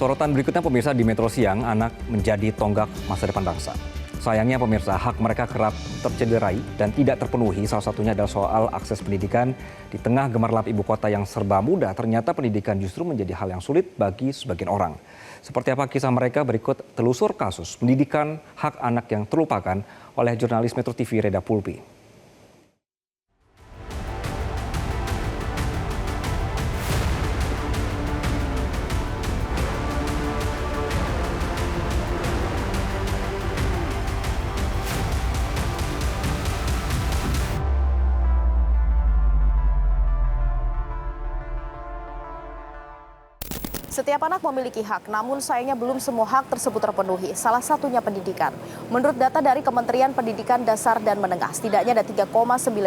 Sorotan berikutnya pemirsa, di Metro Siang, anak menjadi tonggak masa depan bangsa. Sayangnya pemirsa, hak mereka kerap tercederai dan tidak terpenuhi. Salah satunya adalah soal akses pendidikan. Di tengah gemerlap ibu kota yang serba mudah, ternyata pendidikan justru menjadi hal yang sulit bagi sebagian orang. Seperti apa kisah mereka, berikut telusur kasus pendidikan hak anak yang terlupakan oleh jurnalis Metro TV Reda Pulpi. Setiap anak memiliki hak, namun sayangnya belum semua hak tersebut terpenuhi. Salah satunya pendidikan. Menurut data dari Kementerian Pendidikan Dasar dan Menengah, setidaknya ada 3,9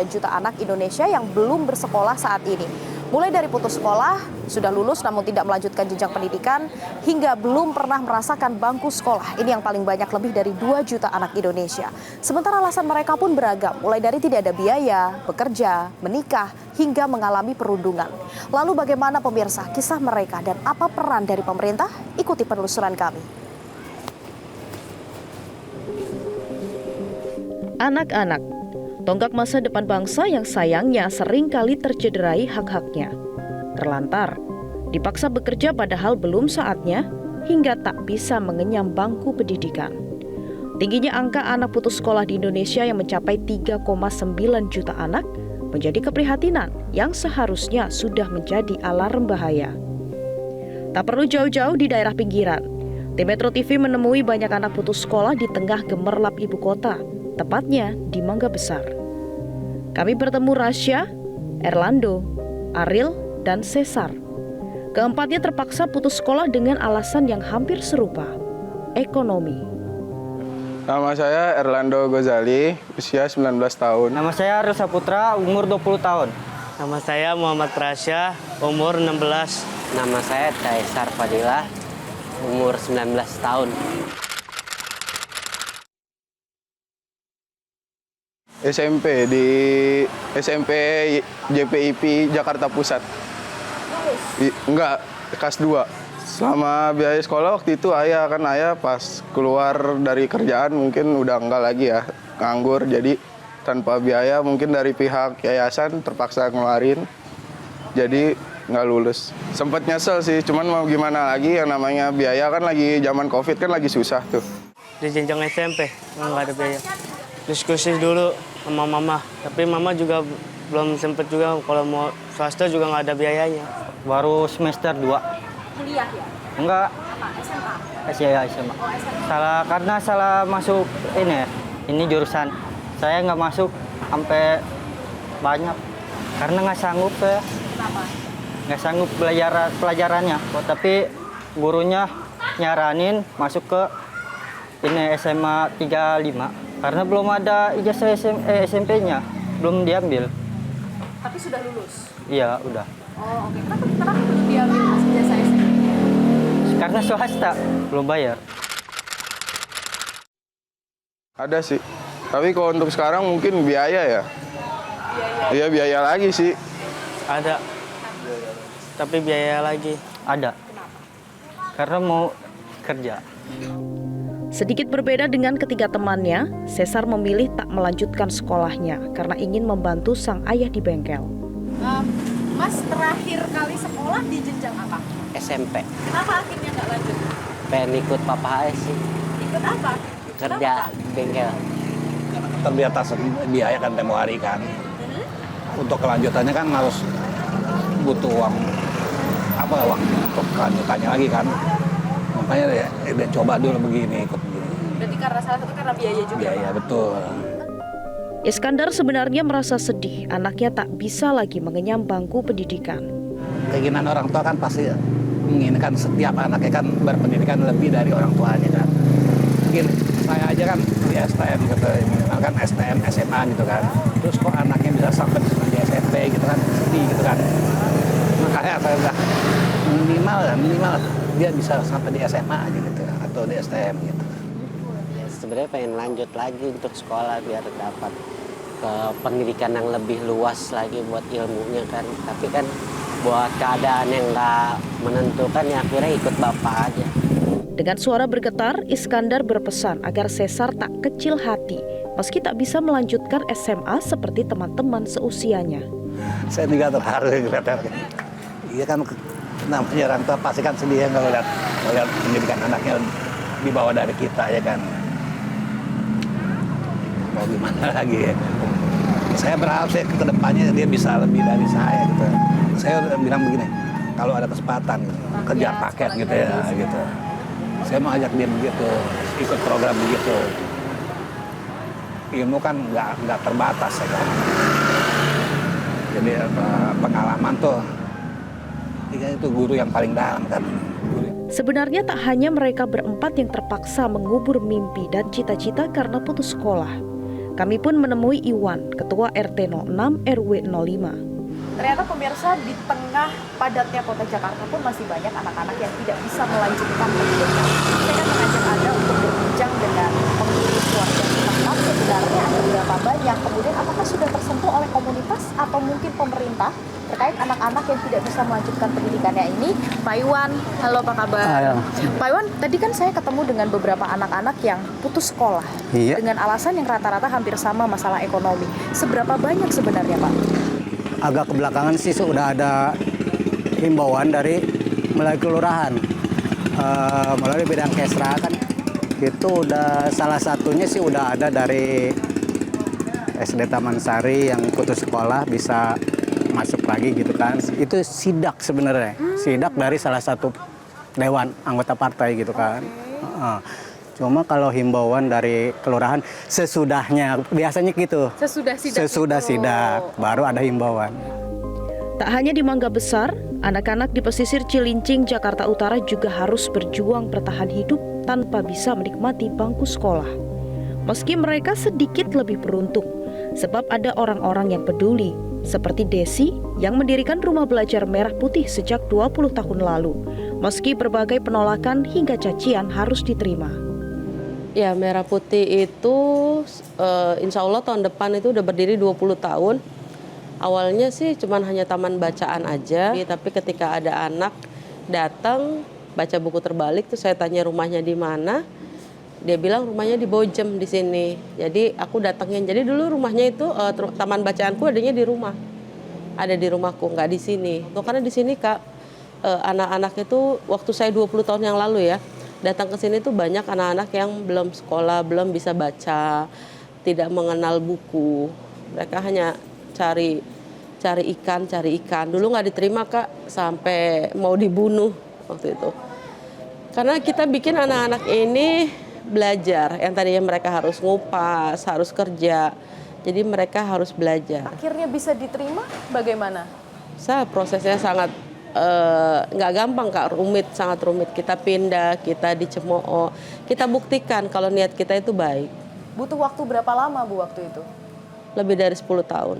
juta anak Indonesia yang belum bersekolah saat ini. Mulai dari putus sekolah, sudah lulus namun tidak melanjutkan jenjang pendidikan, hingga belum pernah merasakan bangku sekolah. Ini yang paling banyak, lebih dari 2 juta anak Indonesia. Sementara alasan mereka pun beragam, mulai dari tidak ada biaya, bekerja, menikah, hingga mengalami perundungan. Lalu bagaimana pemirsa kisah mereka dan apa peran dari pemerintah? Ikuti penelusuran kami. Anak-anak, tonggak masa depan bangsa yang sayangnya seringkali tercederai hak-haknya. Terlantar, dipaksa bekerja padahal belum saatnya, hingga tak bisa mengenyam bangku pendidikan. Tingginya angka anak putus sekolah di Indonesia yang mencapai 3,9 juta anak menjadi keprihatinan yang seharusnya sudah menjadi alarm bahaya. Tak perlu jauh-jauh di daerah pinggiran, tim Metro TV menemui banyak anak putus sekolah di tengah gemerlap ibu kota, tepatnya di Mangga Besar. Kami bertemu Rasya, Erlando, Ariel, dan Cesar. Keempatnya terpaksa putus sekolah dengan alasan yang hampir serupa, ekonomi. Nama saya Erlando Gozali, usia 19 tahun. Nama saya Ariel Saputra, umur 20 tahun. Nama saya Muhammad Rasya, umur 16. Nama saya Caesar Fadilah, umur 19 tahun. SMP di SMP JPIP Jakarta Pusat. Enggak, kelas 2. Selama biaya sekolah waktu itu ayah pas keluar dari kerjaan mungkin udah enggak lagi ya, nganggur, jadi tanpa biaya mungkin dari pihak yayasan terpaksa ngeluarin, jadi nggak lulus. Sempet nyesel sih, cuman mau gimana lagi, yang namanya biaya kan lagi zaman COVID kan lagi susah tuh. Di jenjang SMP, nggak ada biaya. Diskusi dulu sama mama, tapi mama juga belum sempet juga, kalau mau swasta juga nggak ada biayanya. Baru semester 2. Kuliah ya? Enggak. Apa? SMA? SMA. Oh, SMA. Salah masuk ini jurusan. Saya nggak masuk sampai banyak karena nggak sanggup ya. Kenapa? Nggak sanggup pelajarannya. Tapi gurunya nyaranin masuk ke ini SMA 35 karena belum ada ijazah SMP-nya, belum diambil. Tapi sudah lulus? Iya, udah. Oh, oke. Kenapa belum diambil ijazah SMP-nya? Karena swasta, belum bayar. Ada sih, tapi kalau untuk sekarang mungkin biaya ya. Iya, biaya lagi sih. Ada, tapi biaya lagi. Ada. Karena mau kerja. Sedikit berbeda dengan ketiga temannya, Cesar memilih tak melanjutkan sekolahnya karena ingin membantu sang ayah di bengkel. Mas terakhir kali sekolah di jenjang apa? SMP. Kenapa akhirnya nggak lanjut? Pengen ikut papa aja sih. Ikut apa? Kerja bengkel. Terbatas biaya kan tempo hari kan. Untuk kelanjutannya kan harus butuh uang untuk kelanjutannya lagi kan. Makanya dia coba dulu begini, ikut begini. Berarti karena salah satu karena biaya juga? Biaya, betul. Iskandar sebenarnya merasa sedih anaknya tak bisa lagi mengenyam bangku pendidikan. Keinginan orang tua kan pasti menginginkan setiap anaknya kan berpendidikan lebih dari orang tuanya kan. Mungkin saya aja kan di STM gitu, kan STM, SMA gitu kan. Terus kok anaknya bisa sampai di SMP gitu kan, sedih gitu kan. Makanya saya udah minimal dia bisa sampai di SMA aja gitu atau di STM gitu. Ya, sebenarnya pengen lanjut lagi untuk sekolah biar dapat ke pendidikan yang lebih luas lagi buat ilmunya kan. Tapi kan buat keadaan yang nggak menentukan ya akhirnya ikut bapak aja. Dengan suara bergetar, Iskandar berpesan agar Cesar tak kecil hati meski tak bisa melanjutkan SMA seperti teman-teman seusianya. Saya juga terharu ngeliatnya. Iya kan, namanya orang tua pasti kan sedih ya kalau lihat pendidikan anaknya di bawah dari kita ya kan. Mau gimana lagi ya. Saya berharap sih ke depannya dia bisa lebih dari saya gitu. Saya udah bilang begini, kalau ada kesempatan gitu, kejar paket gitu ya gitu. Saya mau ajak dia begitu, ikut program begitu. Ilmu kan nggak terbatas ya kan. Jadi pengalaman tuh, itu guru yang paling dalam kan. Sebenarnya tak hanya mereka berempat yang terpaksa mengubur mimpi dan cita-cita karena putus sekolah. Kami pun menemui Iwan, Ketua RT 06 RW 05. Ternyata pemirsa, di tengah padatnya kota Jakarta pun masih banyak anak-anak yang tidak bisa melanjutkan pendidikan. Saya akan mengajak Anda untuk berbincang dengan pengurus warga setempat. Sebenarnya ada berapa banyak, kemudian apakah sudah tersentuh oleh komunitas atau mungkin pemerintah terkait anak-anak yang tidak bisa melanjutkan pendidikannya ini. Pak Iwan, halo, apa kabar? Pak Iwan, tadi kan saya ketemu dengan beberapa anak-anak yang putus sekolah dengan alasan yang rata-rata hampir sama, masalah ekonomi. Seberapa banyak sebenarnya, Pak? Agak kebelakangan sih sudah ada himbauan dari melalui kelurahan, melalui bidang kesra kan. Itu udah salah satunya sih udah ada dari SD Taman Sari yang putus sekolah bisa masuk lagi gitu kan. Itu sidak sebenarnya, sidak dari salah satu dewan anggota partai gitu kan. Cuma kalau himbauan dari kelurahan sesudahnya, biasanya gitu. Sesudah sidak, baru ada himbauan. Tak hanya di Mangga Besar, anak-anak di pesisir Cilincing, Jakarta Utara juga harus berjuang bertahan hidup tanpa bisa menikmati bangku sekolah. Meski mereka sedikit lebih beruntung, sebab ada orang-orang yang peduli, seperti Desi yang mendirikan rumah belajar Merah Putih sejak 20 tahun lalu, meski berbagai penolakan hingga cacian harus diterima. Ya, Merah Putih itu insya Allah tahun depan itu udah berdiri 20 tahun. Awalnya sih cuman hanya taman bacaan aja, tapi ketika ada anak datang baca buku terbalik, tuh saya tanya rumahnya di mana. Dia bilang rumahnya di Bojem di sini. Jadi aku datangin. Jadi dulu rumahnya itu taman bacaanku adanya di rumah. Ada di rumahku, nggak di sini. Karena di sini Kak, anak-anak itu waktu saya 20 tahun yang lalu ya, datang ke sini tuh banyak anak-anak yang belum sekolah, belum bisa baca, tidak mengenal buku. Mereka hanya cari ikan. Dulu nggak diterima Kak, sampai mau dibunuh waktu itu. Karena kita bikin anak-anak ini belajar, yang tadinya mereka harus ngupas, harus kerja. Jadi mereka harus belajar. Akhirnya bisa diterima bagaimana? Prosesnya sangat nggak gampang Kak, sangat rumit. Kita pindah, kita dicemooh, kita buktikan kalau niat kita itu baik. Butuh waktu berapa lama Bu waktu itu? Lebih dari 10 tahun.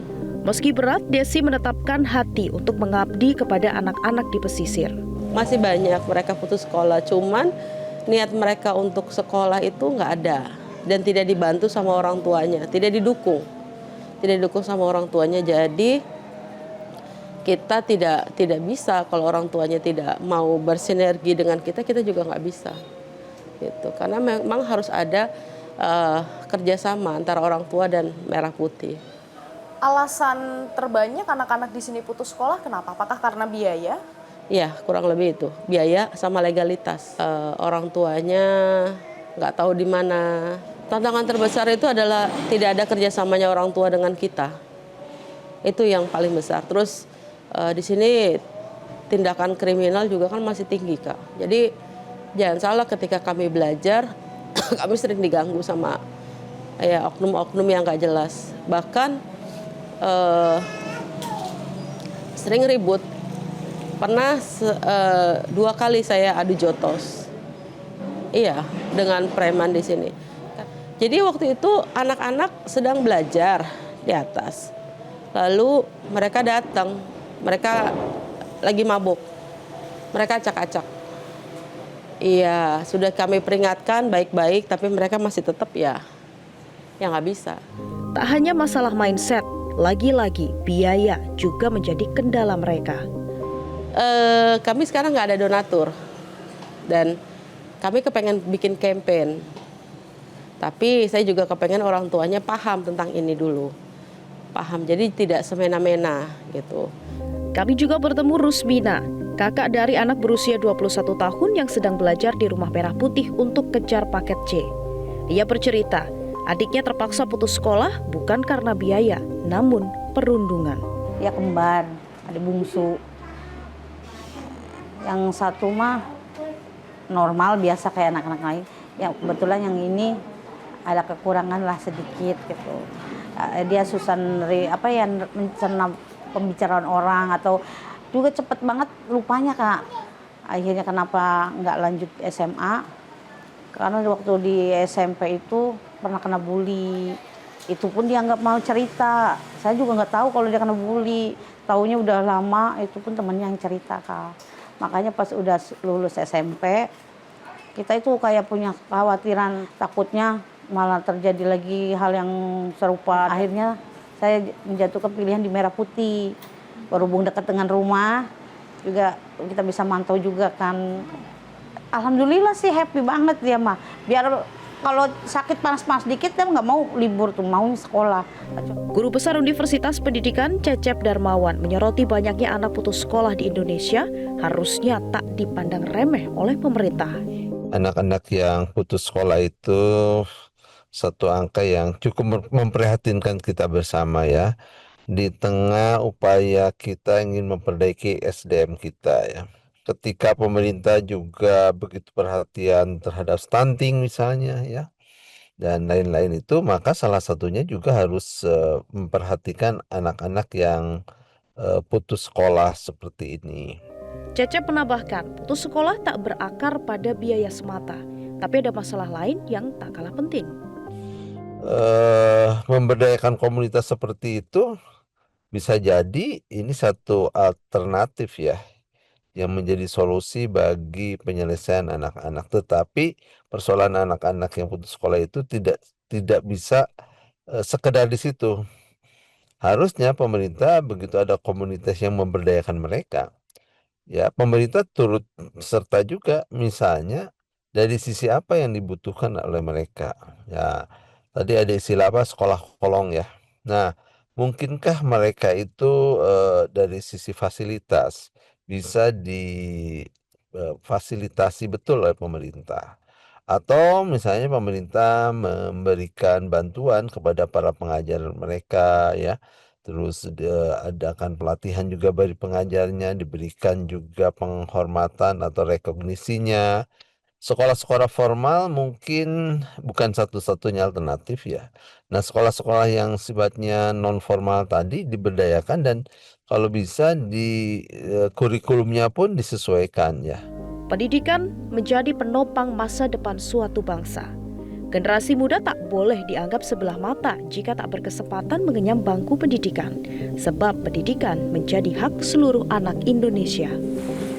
Meski berat, Desi menetapkan hati untuk mengabdi kepada anak-anak di pesisir. Masih banyak mereka putus sekolah, cuman niat mereka untuk sekolah itu nggak ada. Dan tidak dibantu sama orang tuanya, tidak didukung sama orang tuanya. Jadi kita tidak bisa kalau orang tuanya tidak mau bersinergi dengan kita juga nggak bisa gitu, karena memang harus ada kerjasama antara orang tua dan Merah Putih. Alasan terbanyak anak-anak di sini putus sekolah kenapa? Apakah karena biaya? Ya, kurang lebih itu, biaya sama legalitas. Orang tuanya nggak tahu di mana. Tantangan terbesar itu adalah tidak ada kerjasamanya orang tua dengan kita. Itu yang paling besar. Terus di sini tindakan kriminal juga kan masih tinggi Kak. Jadi jangan salah, ketika kami belajar kami sering diganggu sama oknum-oknum yang nggak jelas. Bahkan sering ribut. Pernah 2 kali saya adu jotos. Iya, dengan preman di sini. Jadi waktu itu anak-anak sedang belajar di atas. Lalu mereka datang. Mereka lagi mabuk, mereka acak-acak. Iya, sudah kami peringatkan baik-baik, tapi mereka masih tetap ya nggak bisa. Tak hanya masalah mindset, lagi-lagi biaya juga menjadi kendala mereka. Kami sekarang nggak ada donatur dan kami kepengen bikin campaign. Tapi saya juga kepengen orang tuanya paham tentang ini dulu. Paham, jadi tidak semena-mena gitu. Kami juga bertemu Rusmina, kakak dari anak berusia 21 tahun yang sedang belajar di Rumah Merah Putih untuk kejar paket C. Dia bercerita, adiknya terpaksa putus sekolah bukan karena biaya, namun perundungan. Ya kembar, adik bungsu. Yang satu mah normal biasa kayak anak-anak lain. Ya kebetulan yang ini ada kekurangan lah sedikit gitu. Dia susah mencerna pembicaraan orang atau juga cepet banget lupanya Kak. Akhirnya kenapa nggak lanjut SMA? Karena waktu di SMP itu pernah kena bully. Itu pun dia nggak mau cerita. Saya juga nggak tahu kalau dia kena bully. Taunya udah lama, itu pun temannya yang cerita Kak. Makanya pas udah lulus SMP, kita itu kayak punya kekhawatiran takutnya malah terjadi lagi hal yang serupa. Akhirnya saya menjatuhkan pilihan di Merah Putih. Berhubung dekat dengan rumah, juga kita bisa mantau juga kan. Alhamdulillah sih happy banget dia mah. Biar kalau sakit panas-panas dikit dia nggak mau libur tuh, mau sekolah. Guru Besar Universitas Pendidikan Cecep Darmawan menyoroti banyaknya anak putus sekolah di Indonesia harusnya tak dipandang remeh oleh pemerintah. Anak-anak yang putus sekolah itu satu angka yang cukup memprihatinkan kita bersama ya. Di tengah upaya kita ingin memperbaiki SDM kita ya. Ketika pemerintah juga begitu perhatian terhadap stunting misalnya ya. Dan lain-lain itu, maka salah satunya juga harus memperhatikan anak-anak yang putus sekolah seperti ini. Cecep menambahkan, putus sekolah tak berakar pada biaya semata, tapi ada masalah lain yang tak kalah penting. Memberdayakan komunitas seperti itu bisa jadi ini satu alternatif ya yang menjadi solusi bagi penyelesaian anak-anak. Tetapi persoalan anak-anak yang putus sekolah itu tidak bisa sekedar di situ. Harusnya pemerintah begitu ada komunitas yang memberdayakan mereka, ya pemerintah turut serta juga misalnya dari sisi apa yang dibutuhkan oleh mereka. Ya tadi ada istilah apa sekolah kolong ya. Nah mungkinkah mereka itu dari sisi fasilitas bisa difasilitasi betul oleh pemerintah. Atau misalnya pemerintah memberikan bantuan kepada para pengajar mereka ya. Terus adakan pelatihan juga bagi pengajarnya, diberikan juga penghormatan atau rekognisinya. Sekolah-sekolah formal mungkin bukan satu-satunya alternatif ya. Nah sekolah-sekolah yang sifatnya non formal tadi diberdayakan dan kalau bisa di kurikulumnya pun disesuaikan ya. Pendidikan menjadi penopang masa depan suatu bangsa. Generasi muda tak boleh dianggap sebelah mata jika tak berkesempatan mengenyam bangku pendidikan, sebab pendidikan menjadi hak seluruh anak Indonesia.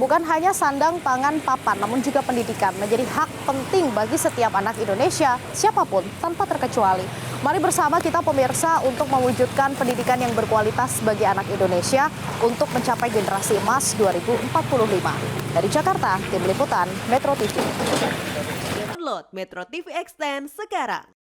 Bukan hanya sandang, pangan, papan, namun juga pendidikan menjadi hak penting bagi setiap anak Indonesia, siapapun tanpa terkecuali. Mari bersama kita pemirsa untuk mewujudkan pendidikan yang berkualitas bagi anak Indonesia untuk mencapai generasi emas 2045. Dari Jakarta, Tim Liputan Metro TV. Download Metro TV Extend sekarang.